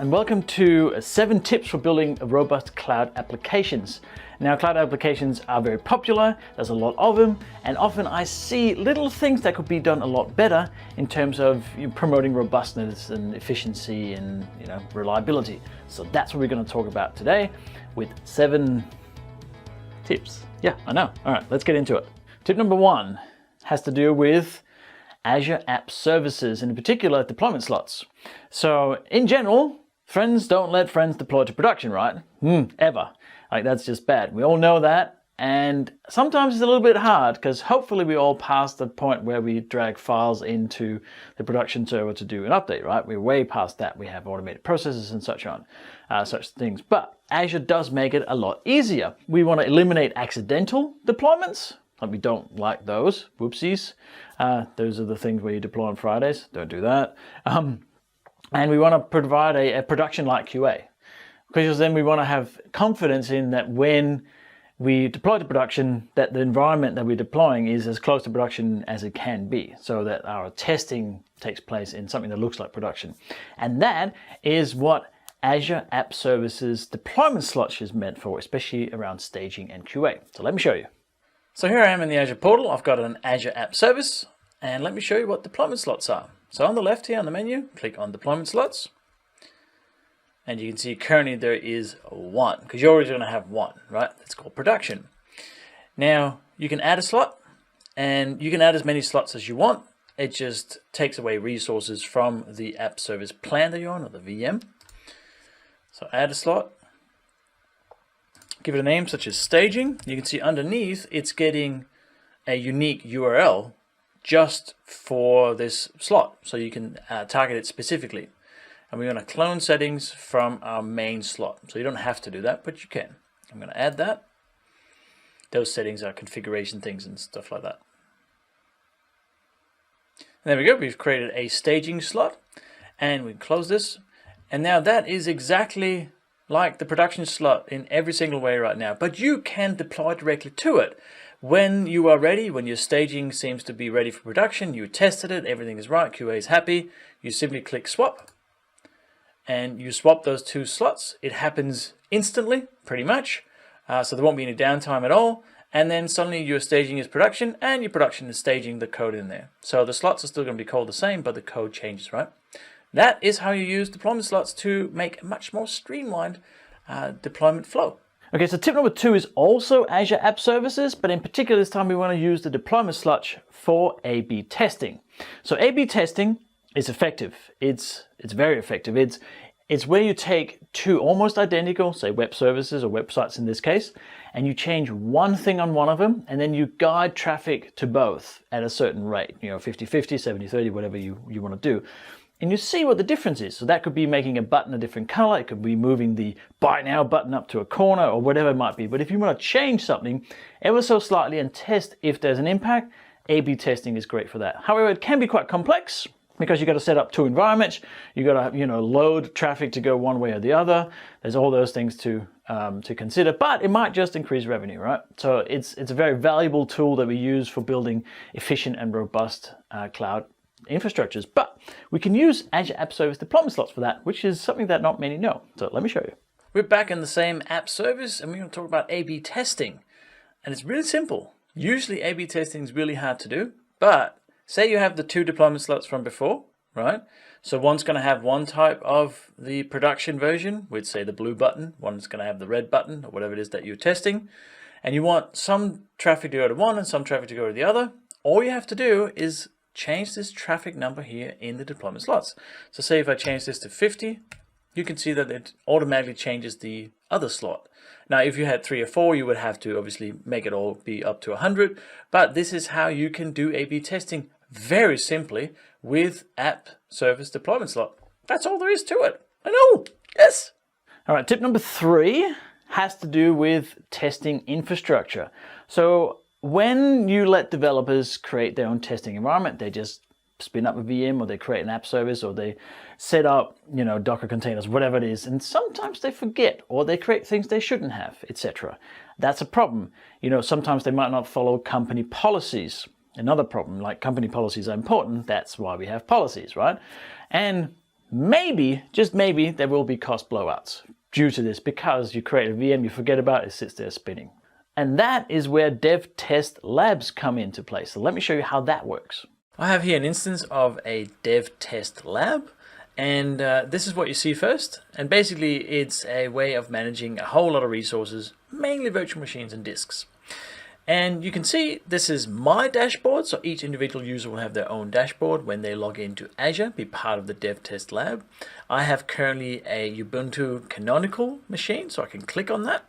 and welcome to 7 tips for building robust cloud applications. Now, cloud applications are very popular, there's a lot of them, and often I see little things that could be done a lot better in terms of promoting robustness and efficiency and reliability. So that's what we're going to talk about today with 7 tips. Yeah, I know. All right, let's get into it. Tip number 1 has to do with Azure App Services, and in particular deployment slots. So in general, friends don't let friends deploy to production, right? Ever. Like, that's just bad. We all know that, and sometimes it's a little bit hard because hopefully we all passed the point where we drag files into the production server to do an update, right? We're way past that. We have automated processes and such things. But Azure does make it a lot easier. We want to eliminate accidental deployments. Like, we don't like those. Whoopsies. Those are the things where you deploy on Fridays. Don't do that. And we want to provide a production-like QA. Because then we want to have confidence in that when we deploy to production, that the environment that we're deploying is as close to production as it can be, so that our testing takes place in something that looks like production. And that is what Azure App Services deployment slots is meant for, especially around staging and QA. So let me show you. So here I am in the Azure portal. I've got an Azure App Service, and let me show you what deployment slots are. So on the left here on the menu, click on deployment slots. And you can see currently there is 1, because you're always going to have 1, right? It's called production. Now, you can add a slot, and you can add as many slots as you want. It just takes away resources from the app service plan that you're on, or the VM. So add a slot. Give it a name such as staging. You can see underneath it's getting a unique URL just for this slot, so you can target it specifically. And we're going to clone settings from our main slot. So you don't have to do that, but you can. I'm going to add that. Those settings are configuration things and stuff like that. And there we go. We've created a staging slot, and we can close this. And now that is exactly like the production slot in every single way right now. But you can deploy directly to it. When you are ready, when your staging seems to be ready for production, you tested it, everything is right, QA is happy, you simply click swap. And you swap those 2 slots. It happens instantly, pretty much. So there won't be any downtime at all. And then suddenly your staging is production, and your production is staging the code in there. So the slots are still going to be called the same, but the code changes, right? That is how you use deployment slots to make a much more streamlined deployment flow. Okay, so tip number 2 is also Azure App Services, but in particular this time we want to use the deployment slots for A/B testing. So A/B testing is effective. It's very effective. It's where you take 2 almost identical, say web services or websites in this case, and you change one thing on one of them, and then you guide traffic to both at a certain rate, 50-50, 70-30, whatever you want to do. And you see what the difference is. So that could be making a button a different color. It could be moving the buy now button up to a corner or whatever it might be. But if you want to change something ever so slightly and test if there's an impact, A/B testing is great for that. However, it can be quite complex, because you got to set up 2 environments, you got to load traffic to go one way or the other. There's all those things to consider, but it might just increase revenue, right? So it's a very valuable tool that we use for building efficient and robust cloud infrastructures. But we can use Azure App Service deployment slots for that, which is something that not many know. So let me show you. We're back in the same app service, and we're going to talk about A/B testing, and it's really simple. Usually A/B testing is really hard to do, but say you have the 2 deployment slots from before, right? So one's going to have one type of the production version with, say, the blue button. One's going to have the red button, or whatever it is that you're testing. And you want some traffic to go to one and some traffic to go to the other. All you have to do is change this traffic number here in the deployment slots. So say if I change this to 50, you can see that it automatically changes the other slot. Now, if you had 3 or 4, you would have to obviously make it all be up to 100. But this is how you can do A/B testing very simply with App Service deployment slot. That's all there is to it. I know. Yes. All right. Tip number 3 has to do with testing infrastructure. So when you let developers create their own testing environment, they just spin up a VM, or they create an app service, or they set up, Docker containers, whatever it is. And sometimes they forget, or they create things they shouldn't have, etc. That's a problem. Sometimes they might not follow company policies. Another problem, like company policies are important. That's why we have policies, right? And maybe, just maybe, there will be cost blowouts due to this because you create a VM, you forget about it, it sits there spinning. And that is where dev test labs come into play. So let me show you how that works. I have here an instance of a dev test lab, and this is what you see first. And basically it's a way of managing a whole lot of resources, mainly virtual machines and disks. And you can see this is my dashboard, so each individual user will have their own dashboard when they log into Azure, be part of the dev test lab. I have currently a Ubuntu canonical machine, so I can click on that.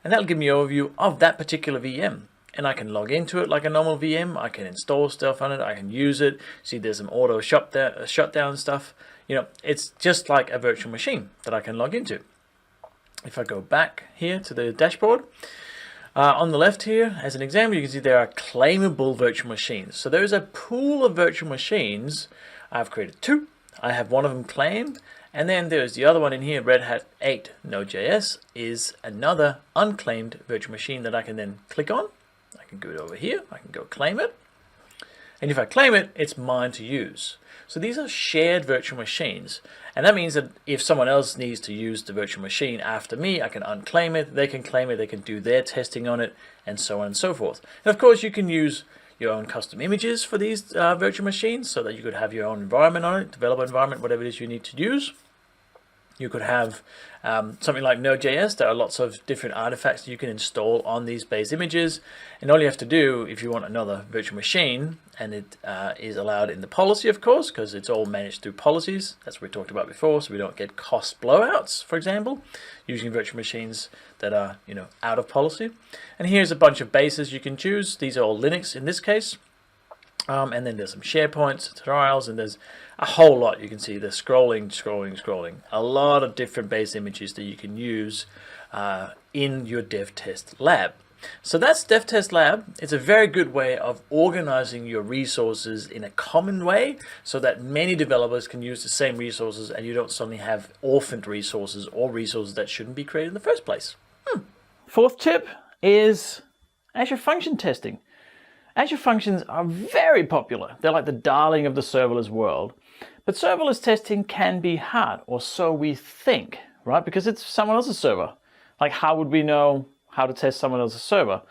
And that'll give me an overview of that particular VM. And I can log into it like a normal VM, I can install stuff on it, I can use it. See, there's some auto shutdown stuff. You know, it's just like a virtual machine that I can log into. If I go back here to the dashboard, on the left here, as an example, you can see there are claimable virtual machines. So there is a pool of virtual machines. I've created 2. I have one of them claimed. And then there's the other one in here, Red Hat 8 Node.js is another unclaimed virtual machine that I can then click on. I can go over here. I can go claim it. And if I claim it, it's mine to use. So these are shared virtual machines. And that means that if someone else needs to use the virtual machine after me, I can unclaim it, they can claim it, they can do their testing on it, and so on and so forth. And of course, you can use your own custom images for these virtual machines so that you could have your own environment on it, developer environment, whatever it is you need to use. You could have something like Node.js. There are lots of different artifacts you can install on these base images. And all you have to do if you want another virtual machine, and it is allowed in the policy, of course, because it's all managed through policies. That's what we talked about before, so we don't get cost blowouts, for example, using virtual machines that are, you know, out of policy. And here's a bunch of bases you can choose. These are all Linux in this case. And then there's some SharePoint tutorials, and there's a whole lot. You can see the scrolling. A lot of different base images that you can use in your dev test lab. So that's dev test lab. It's a very good way of organizing your resources in a common way so that many developers can use the same resources and you don't suddenly have orphaned resources or resources that shouldn't be created in the first place. Fourth tip is Azure function testing. Azure functions are very popular. They're like the darling of the serverless world. But serverless testing can be hard, or so we think, right? Because it's someone else's server. Like, how would we know how to test someone else's server?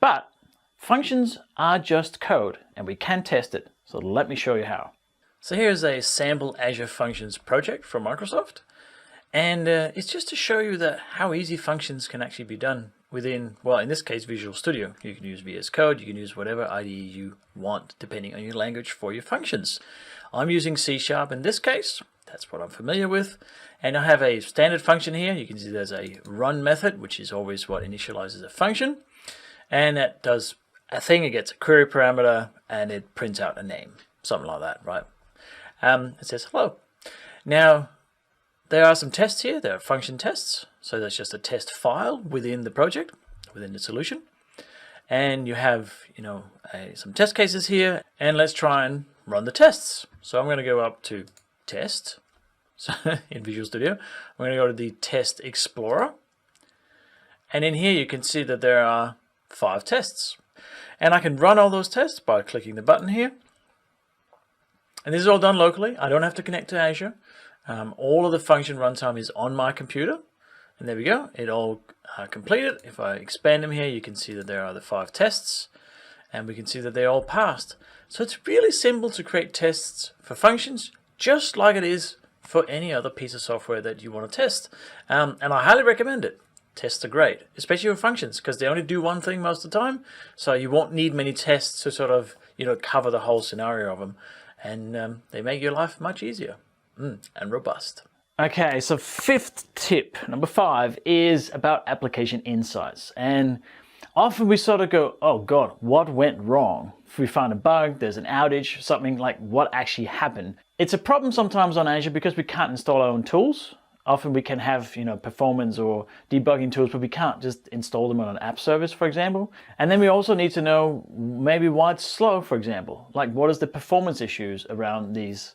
But functions are just code, and we can test it. So let me show you how. So here's a sample Azure Functions project from Microsoft. And it's just to show you that how easy functions can actually be done within, well, in this case, Visual Studio. You can use VS Code, you can use whatever IDE you want, depending on your language for your functions. I'm using C# in this case. That's what I'm familiar with. And I have a standard function here. You can see there's a run method, which is always what initializes a function. And that does a thing. It gets a query parameter and it prints out a name, something like that, right? It says hello. Now, there are some tests here. There are function tests. So that's just a test file within the project, within the solution. And you have, you know, some test cases here. And let's try and run the tests. So I'm going to go up to test. So in Visual Studio, I'm going to go to the Test Explorer. And in here you can see that there are 5 tests. And I can run all those tests by clicking the button here. And this is all done locally. I don't have to connect to Azure. All of the function runtime is on my computer. And there we go. It all completed. If I expand them here, you can see that there are the 5 tests. And we can see that they all passed. So it's really simple to create tests for functions, just like it is for any other piece of software that you want to test. And I highly recommend it. Tests are great, especially for functions, because they only do one thing most of the time. So you won't need many tests to sort of, you know, cover the whole scenario of them. And they make your life much easier and robust. Okay, so 5th tip, number 5, is about application insights. And often we sort of go, oh God, what went wrong? If we find a bug, there's an outage, something like what actually happened. It's a problem sometimes on Azure because we can't install our own tools. Often we can have, you know, performance or debugging tools, but we can't just install them on an app service, for example. And then we also need to know maybe why it's slow, for example. Like, what is the performance issues around these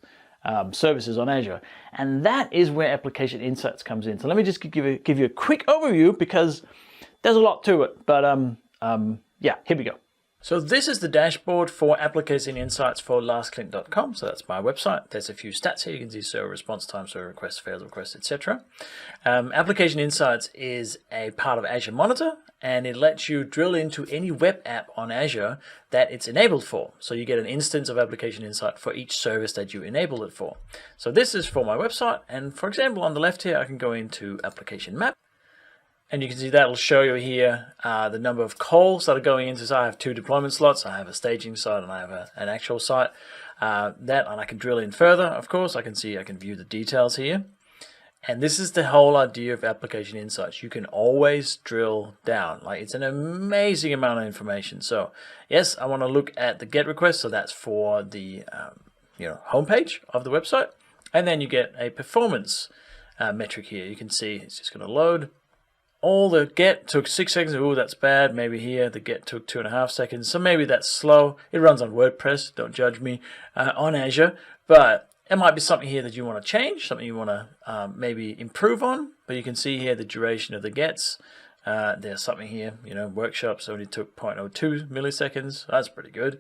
services on Azure? And that is where application insights comes in. So let me just give you a quick overview because there's a lot to it. But yeah, here we go. So this is the dashboard for application insights for larsklint.com. So that's my website. There's a few stats here. You can see server response time, server requests, failed requests, etc. Application insights is a part of Azure Monitor, and it lets you drill into any web app on Azure that it's enabled for. So you get an instance of application insight for each service that you enable it for. So this is for my website. And for example, on the left here, I can go into application map. And you can see that will show you here the number of calls that are going into. So I have 2 deployment slots. I have a staging site and I have an actual site. And I can drill in further, of course. I can view the details here. And this is the whole idea of application insights. You can always drill down. Like, it's an amazing amount of information. So yes, I want to look at the GET request. So that's for the homepage of the website. And then you get a performance metric here. You can see it's just going to load. All the GET took 6 seconds. Oh, that's bad. Maybe here the GET took 2.5 seconds. So maybe that's slow. It runs on WordPress. Don't judge me. On Azure. But it might be something here that you want to change, something you want to maybe improve on. But you can see here the duration of the GETs. There's something here, workshops only took 0.02 milliseconds. That's pretty good.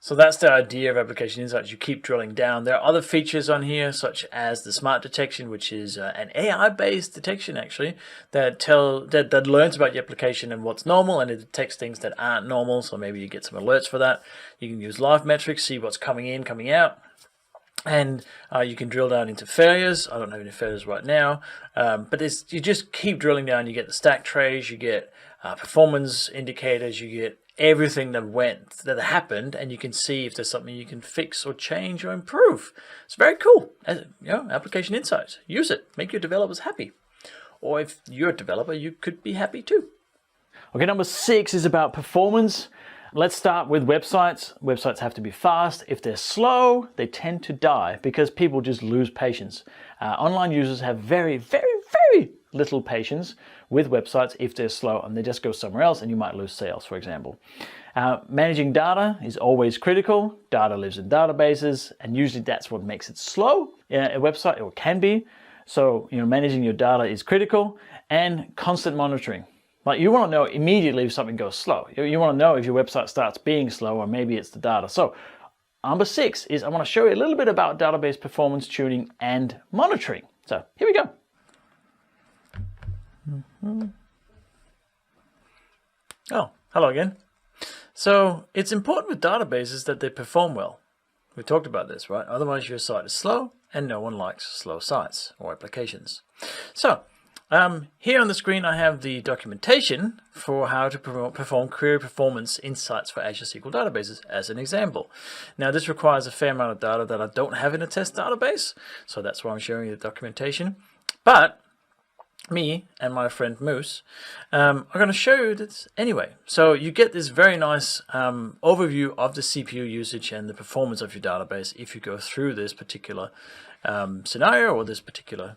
So that's the idea of application insights. You keep drilling down. There are other features on here, such as the smart detection, which is an AI-based detection actually that learns about your application and what's normal, and it detects things that aren't normal. So maybe you get some alerts for that. You can use live metrics, see what's coming in, coming out. And you can drill down into failures. I don't have any failures right now, but you just keep drilling down. You get the stack trays, you get performance indicators, you get everything that happened, and you can see if there's something you can fix or change or improve. It's very cool. Application insights. Use it. Make your developers happy. Or if you're a developer, you could be happy too. Okay, number 6 is about performance. Let's start with websites. Websites have to be fast. If they're slow, they tend to die because people just lose patience. Online users have very, very, very little patience with websites if they're slow, and they just go somewhere else and you might lose sales, for example. Managing data is always critical. Data lives in databases, and usually that's what makes it slow. A website, or can be. So, managing your data is critical, and constant monitoring. Like, you want to know immediately if something goes slow. You want to know if your website starts being slow, or maybe it's the data. So number 6 is I want to show you a little bit about database performance tuning and monitoring. So here we go. Oh, hello again. So it's important with databases that they perform well. We talked about this, right? Otherwise your site is slow, and no one likes slow sites or applications. So here on the screen I have the documentation for how to perform query performance insights for Azure SQL databases as an example. Now this requires a fair amount of data that I don't have in a test database, so that's why I'm showing you the documentation. But me and my friend Moose are going to show you this anyway. So you get this very nice overview of the CPU usage and the performance of your database if you go through this particular scenario or this particular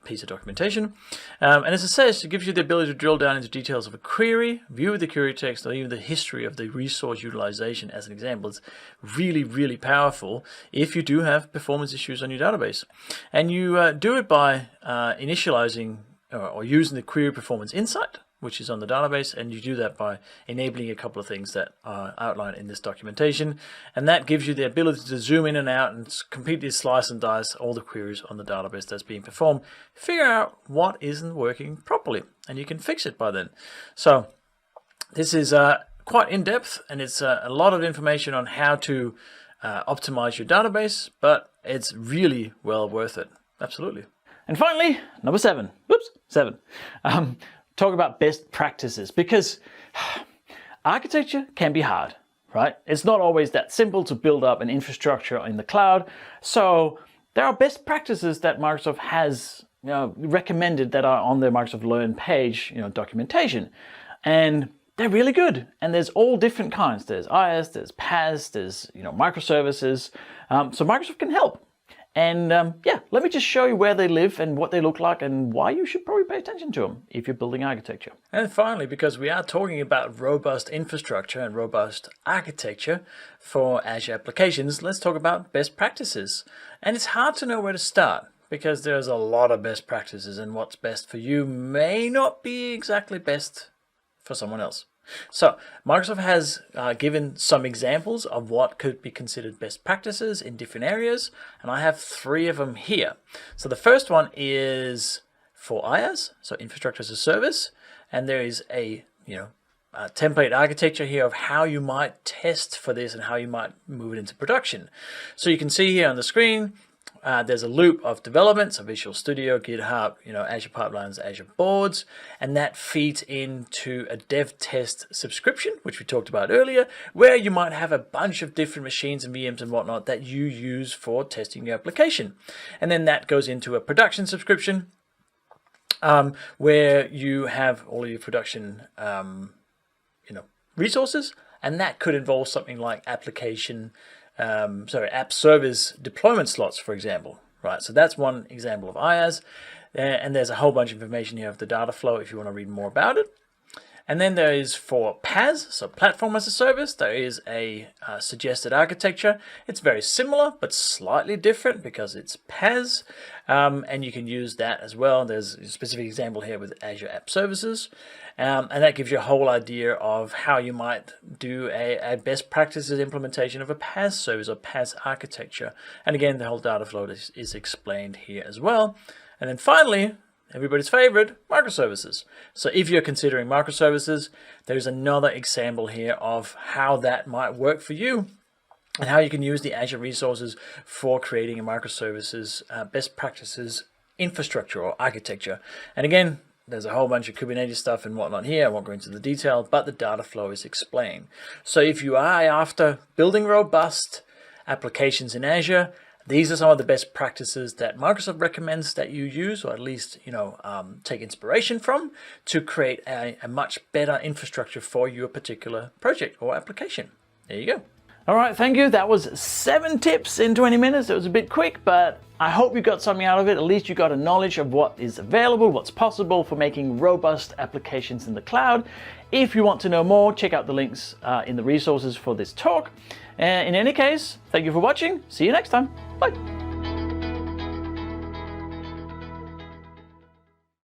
piece of documentation. And as it says, it gives you the ability to drill down into details of a query, view the query text, or even the history of the resource utilization as an example. It's really, really powerful if you do have performance issues on your database. And you do it by initializing or using the query performance insight, which is on the database, and you do that by enabling a couple of things that are outlined in this documentation, and that gives you the ability to zoom in and out and completely slice and dice all the queries on the database that's being performed, figure out what isn't working properly, and you can fix it by then. So this is quite in-depth, and it's a lot of information on how to optimize your database, but it's really well worth it. Absolutely. And finally, number 7. Whoops, 7. Talk about best practices, because architecture can be hard, right? It's not always that simple to build up an infrastructure in the cloud. So there are best practices that Microsoft has recommended that are on their Microsoft Learn page, documentation. And they're really good. And there's all different kinds. There's IaaS, there's PaaS, there's microservices. So Microsoft can help. And let me just show you where they live and what they look like and why you should probably pay attention to them if you're building architecture. And finally, because we are talking about robust infrastructure and robust architecture for Azure applications, let's talk about best practices. And it's hard to know where to start because there's a lot of best practices, and what's best for you may not be exactly best for someone else. So Microsoft has given some examples of what could be considered best practices in different areas, and I have 3 of them here. So the first one is for IaaS, so infrastructure as a service, and there is a template architecture here of how you might test for this and how you might move it into production. So you can see here on the screen, there's a loop of development, so Visual Studio, GitHub, Azure Pipelines, Azure Boards, and that feeds into a dev test subscription, which we talked about earlier, where you might have a bunch of different machines and VMs and whatnot that you use for testing your application. And then that goes into a production subscription, where you have all of your production resources, and that could involve something like app servers deployment slots, for example, right? So that's one example of IaaS, and there's a whole bunch of information here of the data flow if you want to read more about it. And then there is for PaaS, so platform as a service, there is a suggested architecture. It's very similar, but slightly different because it's PaaS, and you can use that as well. There's a specific example here with Azure App Services, and that gives you a whole idea of how you might do a best practices implementation of a PaaS service or PaaS architecture. And again, the whole data flow is explained here as well. And then finally, everybody's favorite, microservices. So if you're considering microservices, there's another example here of how that might work for you and how you can use the Azure resources for creating a microservices best practices infrastructure or architecture. And again, there's a whole bunch of Kubernetes stuff and whatnot here. I won't go into the detail, but the data flow is explained. So if you are after building robust applications in Azure, these are some of the best practices that Microsoft recommends that you use, or at least take inspiration from, to create a much better infrastructure for your particular project or application. There you go. All right, thank you. That was 7 tips in 20 minutes. It was a bit quick, but I hope you got something out of it. At least you got a knowledge of what is available, what's possible for making robust applications in the cloud. If you want to know more, check out the links in the resources for this talk. In any case, thank you for watching. See you next time. Bye.